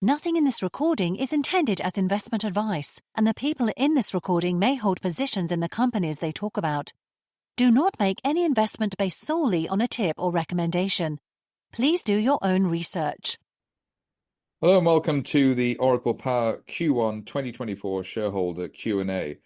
Nothing in this recording is intended as investment advice, and the people in this recording may hold positions in the companies they talk about. Do not make any investment based solely on a tip or recommendation. Please do your own research. Hello and welcome to the Oracle Power Q1 2024 Shareholder Q&A.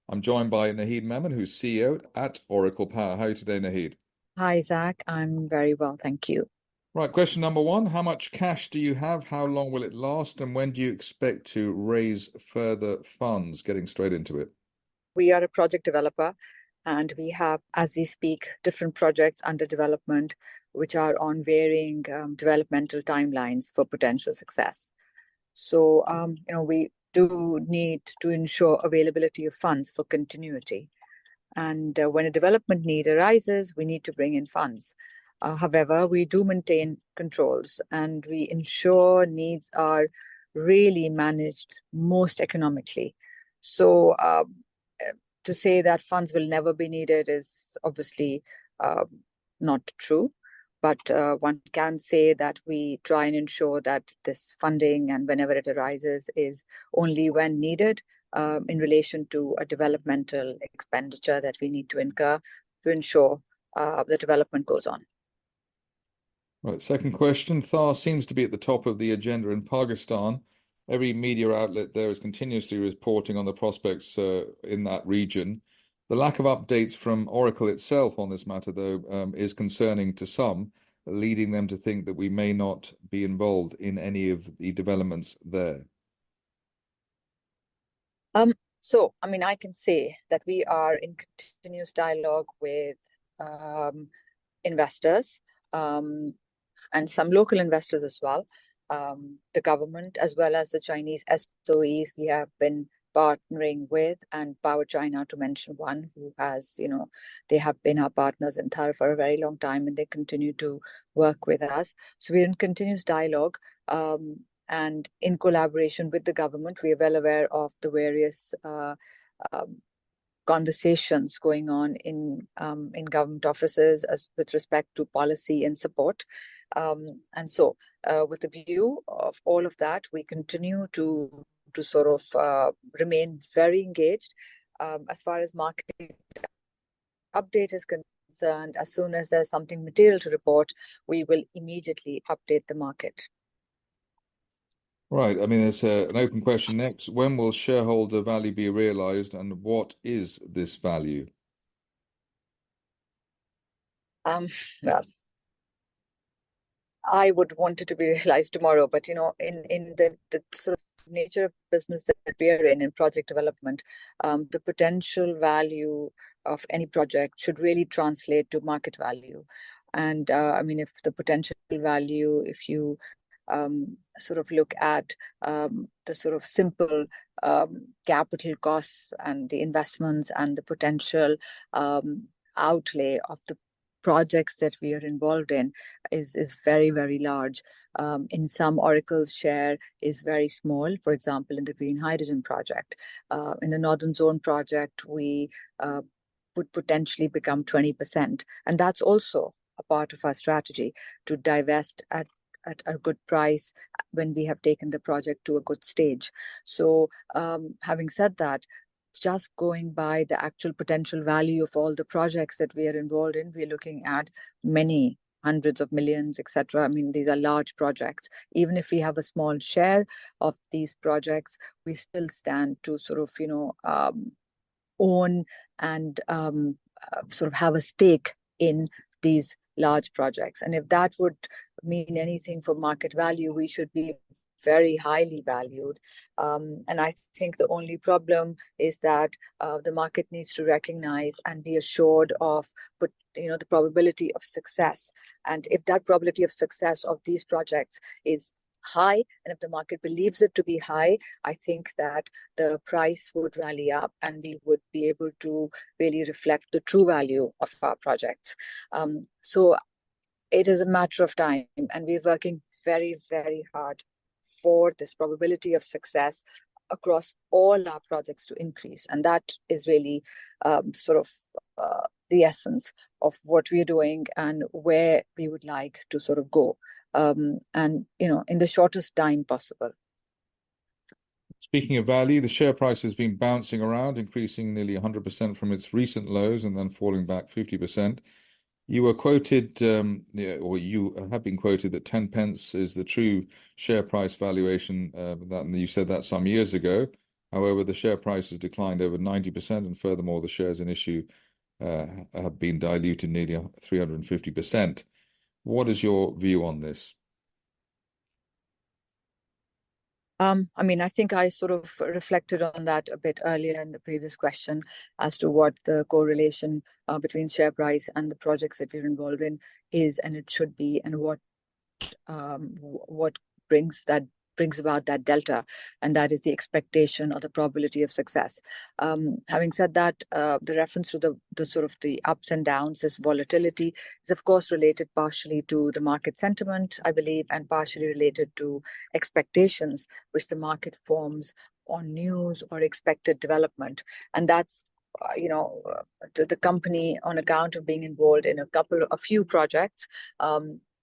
I'm joined by Naheed Memon, who's CEO at Oracle Power. How are you today, Naheed? Hi, Zach. I'm very well, thank you. Right, question number one. How much cash do you have? How long will it last? And when do you expect to raise further funds? Getting straight into it. We are a project developer, and we have, as we speak, different projects under development, which are on varying developmental timelines for potential success. So, we do need to ensure availability of funds for continuity. And when a development need arises, we need to bring in funds. However, we do maintain controls and we ensure needs are really managed most economically. So to say that funds will never be needed is obviously not true. But one can say that we try and ensure that this funding and whenever it arises is only when needed in relation to a developmental expenditure that we need to incur to ensure the development goes on. Right, second question. Thar seems to be at the top of the agenda in Pakistan. Every media outlet there is continuously reporting on the prospects in that region. The lack of updates from Oracle itself on this matter, though, is concerning to some, leading them to think that we may not be involved in any of the developments there. I can say that we are in continuous dialogue with investors and some local investors as well, the government, as well as the Chinese SOEs we have been partnering with, and Power China, to mention one, who has, they have been our partners in Thar for a very long time, and they continue to work with us. So we're in continuous dialogue. And in collaboration with the government, we are well aware of the various conversations going on in government offices as with respect to policy and support. And so with the view of all of that, we continue to sort of remain very engaged. As far as market update is concerned, as soon as there's something material to report, we will immediately update the market. Right. I mean, there's an open question next. When will shareholder value be realized, and what is this value? Well, I would want it to be realized tomorrow, but in the sort of nature of business that we are in project development, the potential value of any project should really translate to market value. And if the potential value, if you sort of look at the sort of simple capital costs and the investments and the potential outlay of the projects that we are involved in is very, very large. In some, Oracle's share is very small. For example, in the green hydrogen project, in the Northern Zone project, we would potentially become 20%. And that's also a part of our strategy to divest at a good price when we have taken the project to a good stage. So having said that, just going by the actual potential value of all the projects that we are involved in, we're looking at many hundreds of millions, etc. I mean, these are large projects. Even if we have a small share of these projects, we still stand to sort of, own and sort of have a stake in these large projects. And if that would mean anything for market value, we should be very highly valued. And I think the only problem is that the market needs to recognize and be assured of the probability of success. And if that probability of success of these projects is high, and if the market believes it to be high, I think that the price would rally up and we would be able to really reflect the true value of our projects. So it is a matter of time, and we're working very, very hard for this probability of success across all our projects to increase. And that is really sort of the essence of what we're doing and where we would like to sort of go. And in the shortest time possible. Speaking of value, the share price has been bouncing around, increasing nearly 100% from its recent lows and then falling back 50%. You were quoted, or you have been quoted that 10 pence is the true share price valuation. And you said that some years ago. However, the share price has declined over 90%, and furthermore, the shares in issue have been diluted nearly 350%. What is your view on this? I mean, I think I sort of reflected on that a bit earlier in the previous question as to what the correlation between share price and the projects that we're involved in is, and it should be, and what brings about that delta, and that is the expectation or the probability of success. Having said that, the reference to the sort of the ups and downs, this volatility, is of course related partially to the market sentiment, I believe, and partially related to expectations which the market forms on news or expected development, and that's the company, on account of being involved in a few projects,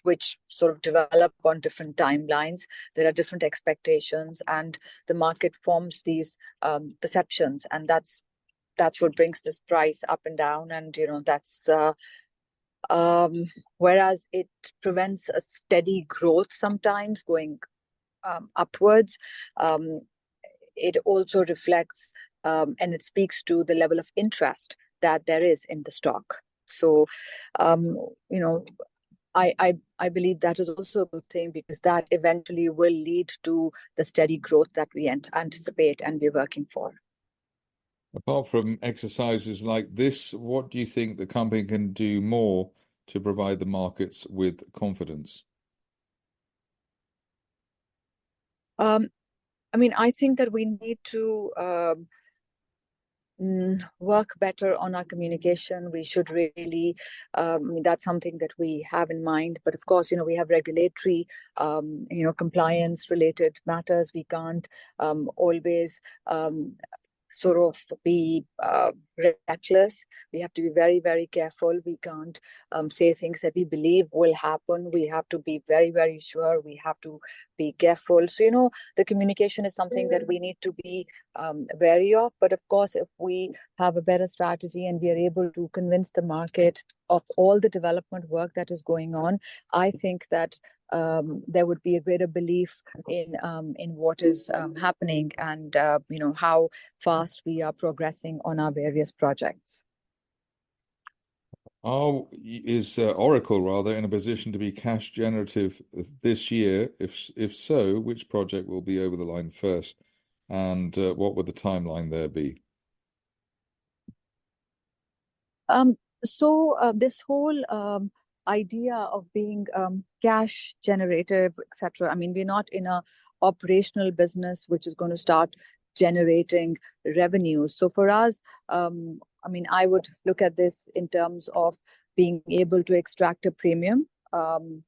which sort of develop on different timelines. There are different expectations, and the market forms these perceptions, and that's what brings this price up and down. And that's whereas it prevents a steady growth sometimes going upwards. It also reflects and it speaks to the level of interest that there is in the stock. So, I believe that is also a good thing, because that eventually will lead to the steady growth that we anticipate and we're working for. Apart from exercises like this, what do you think the company can do more to provide the markets with confidence? I mean, I think that we need to work better on our communication. We should really, that's something that we have in mind. But of course, we have regulatory, compliance related matters. We can't always sort of be reckless. We have to be very, very careful. We can't say things that we believe will happen. We have to be very, very sure. We have to be careful. So, the communication is something that we need to be wary of. But of course, if we have a better strategy and we are able to convince the market of all the development work that is going on, I think that there would be a greater belief in what is happening, and how fast we are progressing on our various projects. Is Oracle rather in a position to be cash generative this year? If so, which project will be over the line first, and what would the timeline there be? So this whole idea of being cash generative, etc. I mean, we're not in a operational business which is going to start generating revenue. So for us, I mean, I would look at this in terms of being able to extract a premium from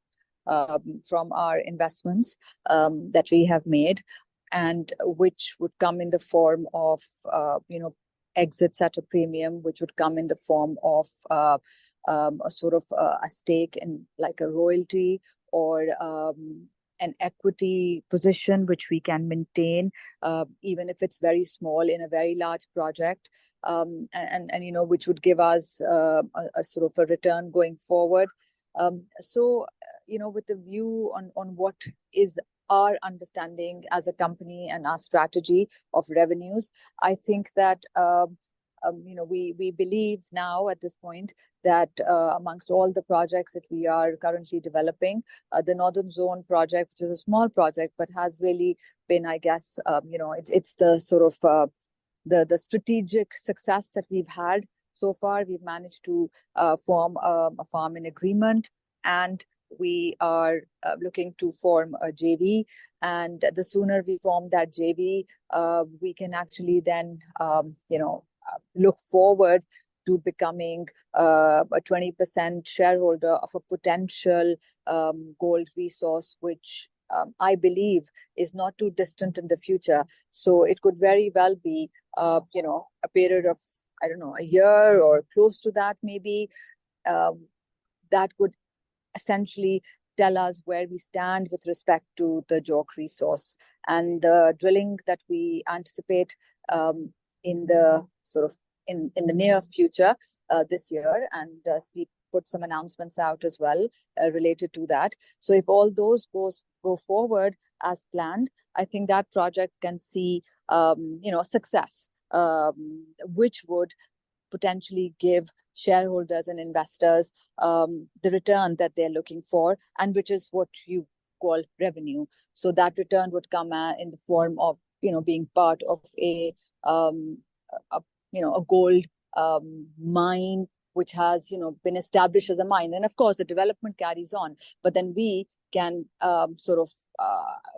our investments that we have made, and which would come in the form of exits at a premium, which would come in the form of a sort of a stake in, like, a royalty, or an equity position which we can maintain, even if it's very small in a very large project, and which would give us a sort of a return going forward. So with the view on what is our understanding as a company and our strategy of revenues, I think that we believe now at this point that amongst all the projects that we are currently developing, the Northern Zone project, which is a small project but has really been, I guess, it's the sort of the strategic success that we've had so far. We've managed to form a farm-in agreement, and we are looking to form a JV. And the sooner we form that JV, we can actually then, look forward to becoming a 20% shareholder of a potential gold resource, which I believe is not too distant in the future. So it could very well be, a period of, I don't know, a year or close to that, maybe, that could essentially tell us where we stand with respect to the JORC resource. And the drilling that we anticipate in the sort of in the near future this year, and we put some announcements out as well related to that. So if all those go forward as planned, I think that project can see success, which would potentially give shareholders and investors the return that they're looking for, and which is what you call revenue. So that return would come in the form of being part of a gold mine, which has been established as a mine. And of course, the development carries on, but then we can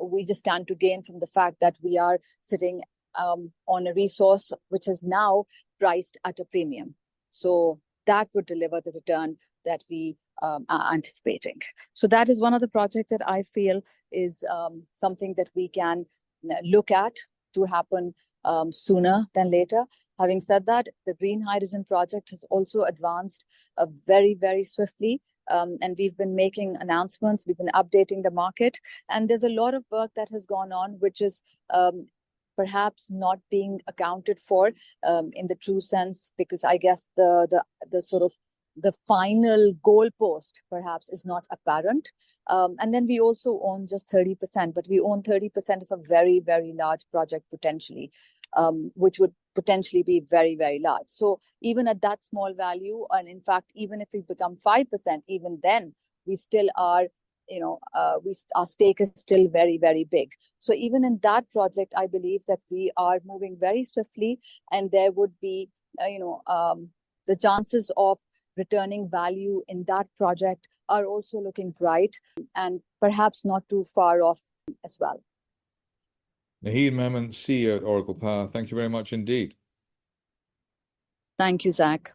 we just stand to gain from the fact that we are sitting on a resource which is now priced at a premium. So that would deliver the return that we are anticipating. So that is one of the projects that I feel is something that we can look at to happen sooner than later. Having said that, the green hydrogen project has also advanced very, very swiftly. And we've been making announcements, we've been updating the market, and there's a lot of work that has gone on, which is perhaps not being accounted for in the true sense, because I guess the sort of the final goalpost perhaps is not apparent. And then we also own just 30%, but we own 30% of a very, very large project potentially, which would potentially be very, very large. So even at that small value, and in fact, even if we become 5%, even then we still are, our stake is still very, very big. So even in that project, I believe that we are moving very swiftly, and there would be, the chances of returning value in that project are also looking bright, and perhaps not too far off as well. Naheed Memon, CEO at Oracle Power, thank you very much indeed. Thank you, Zach.